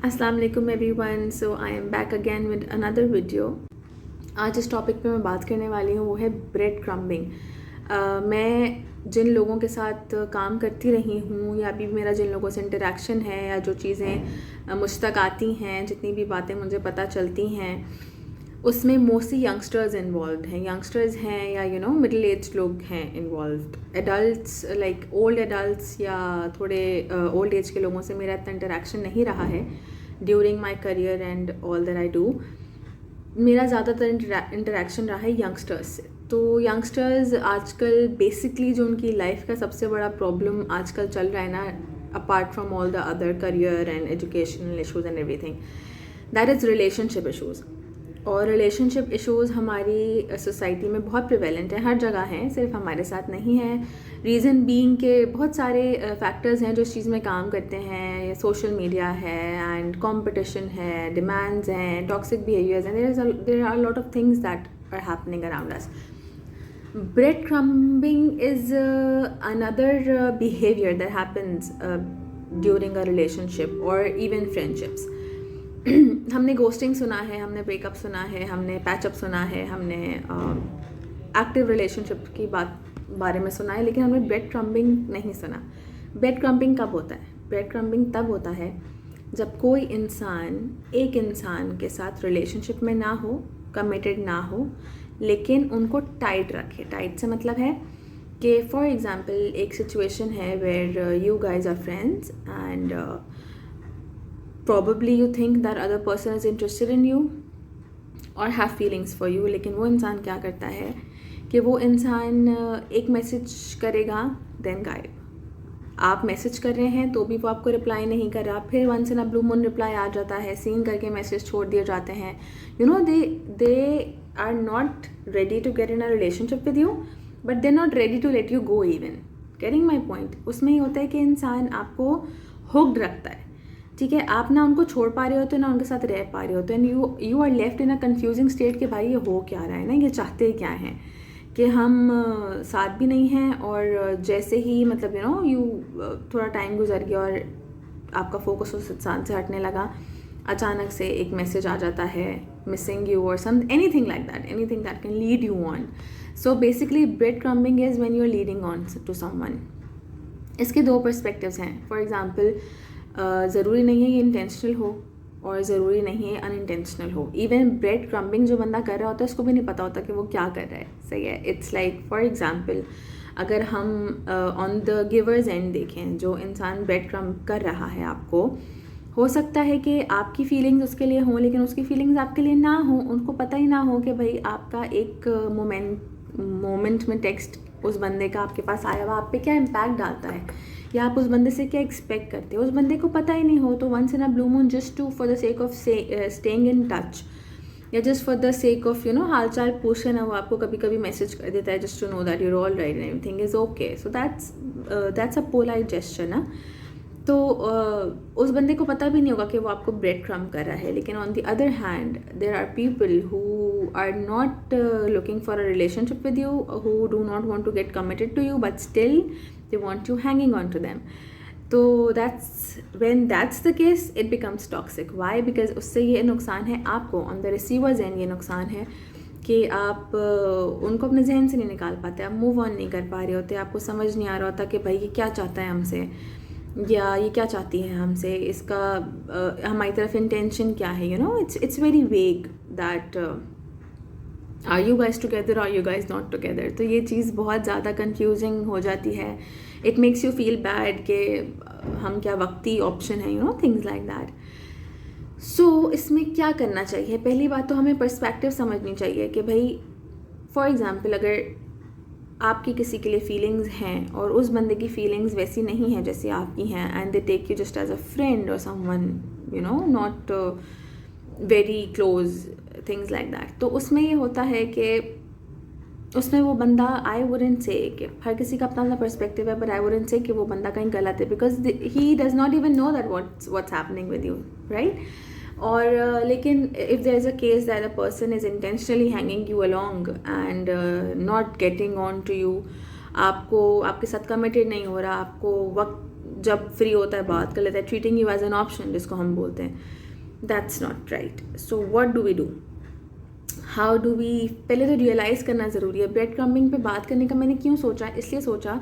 अस्सलाम वालेकुम everyone. So I am back again with another video. आज इस टॉपिक पे मैं बात करने वाली हूँ वो है ब्रेड क्रम्बिंग। मैं जिन लोगों के साथ काम करती रही हूँ या अभी मेरा जिन लोगों से इंटरेक्शन है या जो चीज़ें मुझ तक आती हैं, जितनी भी बातें मुझे पता चलती हैं, उसमें मोस्टली यंगस्टर्स इन्वॉल्व हैं। यंगस्टर्स हैं या मिडिल एज लोग हैं involve. Adults like old adults या थोड़े ओल्ड एज के लोगों से मेरा इतना इंटरेक्शन नहीं रहा है during my career and all that I do. मेरा ज़्यादातर इंटरेक्शन रहा है यंगस्टर्स से। तो यंगस्टर्स आजकल बेसिकली जो उनकी लाइफ का सबसे बड़ा प्रॉब्लम आजकल चल रहा है ना, apart from all the other career and educational issues and everything, that is relationship issues. और रिलेशनशिप इश्यूज़ हमारी सोसाइटी में बहुत प्रिवेलेंट है, हर जगह हैं, सिर्फ हमारे साथ नहीं है। रीज़न बीइंग के बहुत सारे फैक्टर्स हैं जो इस चीज़ में काम करते हैं। सोशल मीडिया है एंड कंपटीशन है, डिमांड्स हैं, टॉक्सिक बिहेवियर्स हैं, there are lot of things that are happening around us. Bread crumbing is another behavior that happens during a relationship or even friendships. हमने गोस्टिंग सुना है, हमने breakup सुना है, हमने पैचअप सुना है, हमने एक्टिव रिलेशनशिप की बारे में सुना है, लेकिन हमने ब्रेड क्रम्बिंग नहीं सुना। ब्रेड क्रम्बिंग कब होता है? ब्रेड क्रम्बिंग तब होता है जब कोई इंसान एक इंसान के साथ रिलेशनशिप में ना हो, कमिटेड ना हो, लेकिन उनको टाइट रखे। टाइट से मतलब है कि फॉर एग्ज़ाम्पल एक सिचुएशन है where you guys are friends and probably you think that other person is interested in you or have feelings for you, लेकिन वो इंसान क्या करता है कि वो इंसान एक मैसेज करेगा देन गायब। आप मैसेज कर रहे हैं तो भी वो आपको रिप्लाई नहीं कर रहा, फिर once in a blue moon reply आ जाता है, सीन करके मैसेज छोड़ दिए जाते हैं। They are not ready to get in a relationship with you, but they not ready to let you go even. Getting my point? उसमें ये होता है कि इंसान आपको हुक्ड रखता है, ठीक है? आप ना उनको छोड़ पा रहे होते, ना उनके साथ रह पा रहे होते, and you are left in a confusing state कि भाई ये हो क्या रहा है ना, ये चाहते क्या हैं कि हम साथ भी नहीं हैं। और जैसे ही मतलब यू थोड़ा टाइम गुजर गया और आपका फोकस उस इंसान से हटने लगा, अचानक से एक मैसेज आ जाता है मिसिंग यू और some anything that can lead you on. So basically bread crumbing is when you are leading on to someone. इसके दो पर्सपेक्टिव्स हैं। फॉर एग्जाम्पल, ज़रूरी नहीं है ये इंटेंशनल हो और ज़रूरी नहीं है अनइंटेंशनल हो। इवन ब्रेड क्रम्बिंग जो बंदा कर रहा होता है उसको भी नहीं पता होता कि वो क्या कर रहा है, सही है? इट्स लाइक फॉर एग्जांपल, अगर हम ऑन द गिवर्स एंड देखें, जो इंसान ब्रेड क्रम्ब कर रहा है, आपको हो सकता है कि आपकी फीलिंग्स उसके लिए हों, लेकिन उसकी फीलिंग्स आपके लिए ना हो, उनको पता ही ना हो कि भाई आपका एक मोमेंट में टेक्स्ट उस बंदे का आपके पास आया हुआ आप पे क्या इम्पैक्ट डालता है, या आप उस बंदे से क्या एक्सपेक्ट करते हो। उस बंदे को पता ही नहीं हो, तो once in a blue moon just to for the sake of staying in touch, या just for the sake of हाल चाल पूछ लेना, वो आपको कभी कभी मैसेज कर देता है just to know that you're all right and everything is okay. So that's a polite gesture ना। तो उस बंदे को पता भी नहीं होगा कि वो आपको ब्रेड क्रम्ब कर रहा है। लेकिन on the other hand there are people who are not looking for a relationship with you, who do not want to get committed to you, but still they want you hanging on to them. तो when that's the case it becomes toxic. Why? Because उससे ये नुकसान है आपको, on the receiver's end ये नुकसान है कि आप उनको अपने जहन से नहीं निकाल पाते, आप मूव ऑन नहीं कर पा रहे होते, आपको समझ नहीं आ रहा होता कि भाई ये क्या चाहता है हमसे, या ये क्या चाहती है हमसे, इसका हमारी तरफ इंटेंशन क्या है। It's very vague that are you guys together, are you guys not together. तो ये चीज़ बहुत ज़्यादा कंफ्यूजिंग हो जाती है। It makes you feel bad कि हम क्या वक्ती ऑप्शन है, थिंग्स लाइक दैट। सो इसमें क्या करना चाहिए? पहली बात तो हमें पर्सपेक्टिव समझनी चाहिए कि भाई फॉर एग्ज़ाम्पल, अगर आपकी किसी के लिए फीलिंग्स हैं और उस बंदे की फीलिंग्स वैसी नहीं है जैसी आपकी हैं, and they take you just as a friend और someone not very close, things like that. तो उसमें ये होता है कि उसमें वो बंदा, आई वुडंट से कि हर किसी का अपना अपना पर्सपेक्टिव है, बट आई वुडंट से कि वो बंदा कहीं गलत है, because he does not even know that what's happening with you, right? और लेकिन if there is a case that a person is intentionally hanging you along and not getting on to you, आपको आपके साथ committed नहीं हो रहा, आपको वक्त जब फ्री होता है बात कर लेता है, treating you as an option जिसको हम बोलते हैं, that's not right. So what do we do, how do we, पहले तो रियलाइज़ करना ज़रूरी है. ब्रेड क्रम्बिंग पे बात करने का मैंने क्यों सोचा, इसलिए सोचा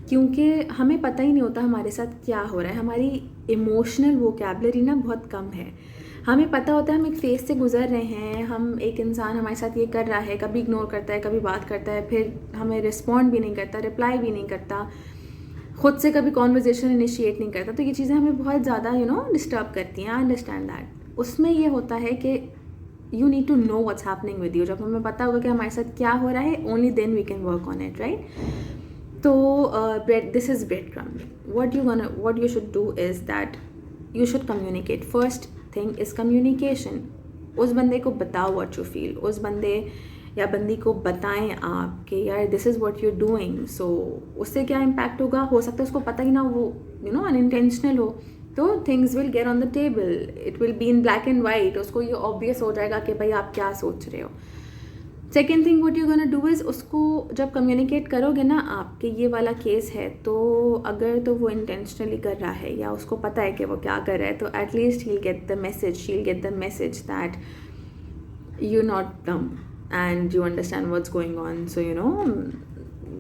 क्योंकि हमें पता ही नहीं होता हमारे साथ क्या हो रहा है. हमारी इमोशनल वोकैबुलरी ना बहुत कम है. हमें पता होता है हम एक फेज़ से गुजर रहे हैं, हम एक इंसान हमारे साथ ये कर रहा है, कभी इग्नोर करता है, कभी बात करता है, फिर हमें रिस्पॉन्ड भी नहीं करता, रिप्लाई भी नहीं करता, खुद से कभी कॉन्वर्जेसन इनिशिएट नहीं करता. तो ये चीज़ें हमें बहुत ज़्यादा डिस्टर्ब करती हैं. I understand that. उसमें ये होता है कि you need to know what's happening with you. जब हमें पता होगा कि हमारे साथ क्या हो रहा है, only then we can work on it, right. तो this is bread crumbing. what you should do is that you should communicate. First thing is communication. उस बंदे को बताओ what you feel. उस बंदे या बंदी को बताएं आप कि यार this is what you doing. So उससे क्या इम्पैक्ट होगा, हो सकता है उसको पता ही ना, वो अनइंटेंशनल हो, तो things will get on the table. It will be in black and white. उसको ये ऑब्वियस हो जाएगा कि भाई आप क्या सोच रहे हो. Second thing what you gonna do is, उसको जब कम्युनिकेट करोगे ना आपके ये वाला केस है, तो अगर तो वो इंटेंशनली कर रहा है या उसको पता है कि वो क्या कर रहा है, तो at least he'll get the message, she'll get the message that you not dumb and you understand what's going on. So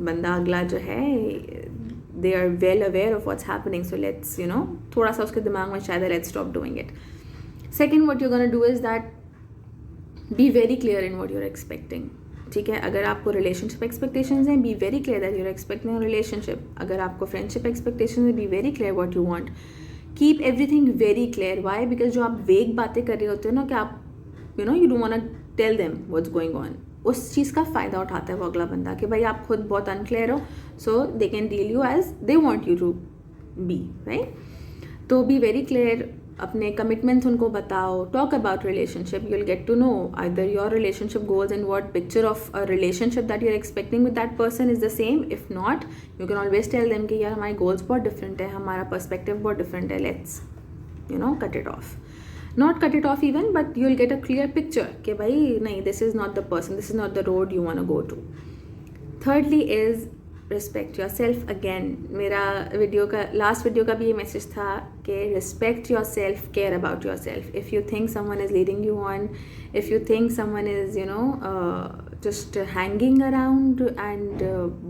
बंदा अगला जो है, they are well aware of what's happening. So let's थोड़ा सा उसके दिमाग में शायद let's stop doing it. Second, what you're gonna do is that be very clear in what you're expecting. ठीक है, अगर आपको relationship expectations हैं, be very clear that you're expecting a relationship. अगर आपको friendship expectations हैं, be very clear what you want. Keep everything very clear. Why? Because जो आप vague बातें कर रहे होते हो ना, कि आप you don't wanna tell them what's going on, उस चीज़ का फ़ायदा उठाता है वो अगला बंदा कि भाई आप खुद बहुत अनक्लियर हो, so they can deal you as they want you to be, right. तो बी वेरी क्लियर, अपने कमिटमेंट्स उनको बताओ, talk about relationship. You will get to know either your relationship goals and what picture of a relationship that you are expecting with that person is the same. If not, you can always tell them कि यार हमारे goals बहुत different है, हमारा perspective बहुत different है, let's cut it of. Not cut it off even, but you'll get a clear picture कि भाई नहीं, this is not the person, this is not the road you want to go to. Thirdly is respect yourself. Again, मेरा last video का भी ये message था कि respect yourself, care about yourself. If you think someone is leading you on, if you think someone is just hanging around and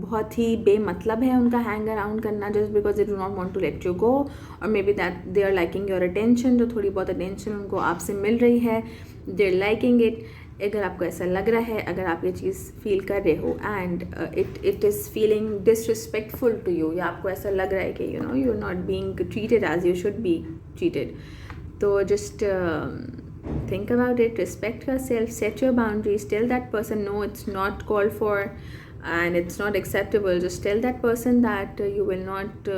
बहुत ही बेमतलब है उनका hang around करना, just because they do not want to let you go, or maybe that they are liking your attention, जो थोड़ी बहुत attention उनको आपसे मिल रही है, they're liking it. अगर आपको ऐसा लग रहा है, अगर आप ये चीज़ फील कर रहे हो and it is feeling disrespectful to you, या आपको ऐसा लग रहा है कि you are not being treated as you should be treated, तो just think about it, respect yourself, set your boundaries, tell that person no, it's not called for and it's not acceptable. Just tell that person that you will not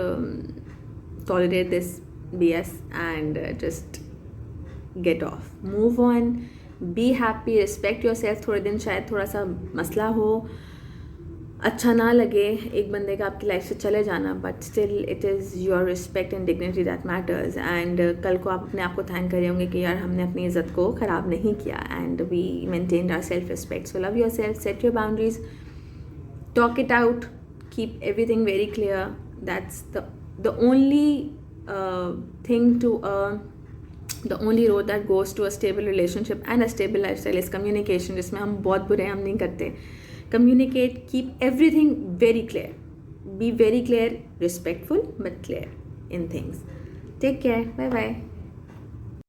tolerate this BS and just get off, move on, be happy, respect yourself. थोड़े दिन शायद थोड़ा सा मसला हो, अच्छा ना लगे एक बंदे का आपकी लाइफ से चले जाना, but still it is your respect and dignity that matters. And कल को आप अपने आप को थैंक कर रहे होंगे कि यार हमने अपनी इज़्ज़त को ख़राब नहीं किया and we maintained our self respect. So love your self, set your boundaries, talk it out, keep everything very clear. That's the only thing to the only road that goes to a stable relationship and a stable lifestyle is communication, जिसमें हम बहुत बुरे हम नहीं करते. Communicate, keep everything very clear, be very clear, respectful but clear in things. Take care, bye bye.